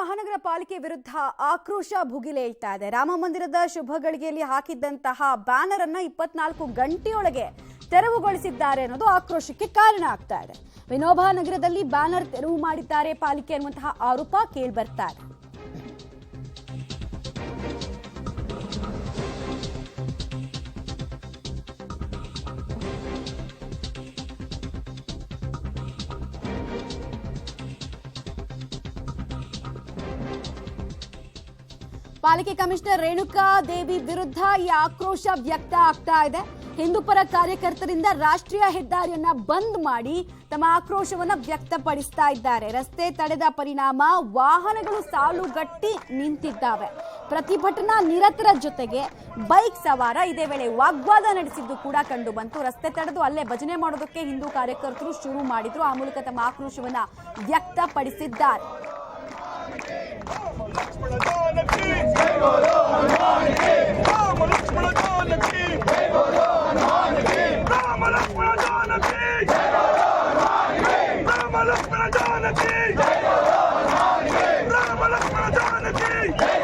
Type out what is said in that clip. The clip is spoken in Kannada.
ಮಹಾನಗರ ಪಾಲಿಕೆ ವಿರುದ್ಧ ಆಕ್ರೋಶ ಭುಗಿಲೇಳ್ತಾ ಇದೆ. ರಾಮ ಮಂದಿರದ ಶುಭ ಗಳಿಗೆಯಲ್ಲಿ ಹಾಕಿದ್ದಂತಹ ಬ್ಯಾನರ್ ಅನ್ನ 24 ಗಂಟೆಯೊಳಗೆ ತೆರವುಗೊಳಿಸಿದ್ದಾರೆ ಅನ್ನೋದು ಆಕ್ರೋಶಕ್ಕೆ ಕಾರಣ ಆಗ್ತಾ ಇದೆ. ವಿನೋಬಾ ನಗರದಲ್ಲಿ ಬ್ಯಾನರ್ ತೆರವು ಮಾಡಿದ್ದಾರೆ ಪಾಲಿಕೆ ಅನ್ನುವಂತಹ ಆರೋಪ ಕೇಳಿಬರ್ತಾ ಇದೆ. ಪಾಲಿಕೆ ಕಮಿಷನರ್ ರೇಣುಕಾ ದೇವಿ ವಿರುದ್ಧ ಈ ಆಕ್ರೋಶ ವ್ಯಕ್ತ ಆಗ್ತಾ ಇದೆ. ಹಿಂದೂಪರ ಕಾರ್ಯಕರ್ತರಿಂದ ರಾಷ್ಟ್ರೀಯ ಹೆದ್ದಾರಿಯನ್ನ ಬಂದ್ ಮಾಡಿ ತಮ್ಮ ಆಕ್ರೋಶವನ್ನ ವ್ಯಕ್ತಪಡಿಸ್ತಾ ಇದ್ದಾರೆ. ರಸ್ತೆ ತಡೆದ ಪರಿಣಾಮ ವಾಹನಗಳು ಸಾಲುಗಟ್ಟಿ ನಿಂತಿದ್ದಾವೆ. ಪ್ರತಿಭಟನಾ ನಿರತರ ಜೊತೆಗೆ ಬೈಕ್ ಸವಾರ ಇದೇ ವೇಳೆ ವಾಗ್ವಾದ ನಡೆಸಿದ್ದು ಕೂಡ ಕಂಡು ಬಂತು. ರಸ್ತೆ ತಡೆದು ಅಲ್ಲೇ ಭಜನೆ ಮಾಡೋದಕ್ಕೆ ಹಿಂದೂ ಕಾರ್ಯಕರ್ತರು ಶುರು ಮಾಡಿದ್ರು. ಆ ಮೂಲಕ ತಮ್ಮ ಆಕ್ರೋಶವನ್ನ ವ್ಯಕ್ತಪಡಿಸಿದ್ದಾರೆ. Rama Lakshmana Janaki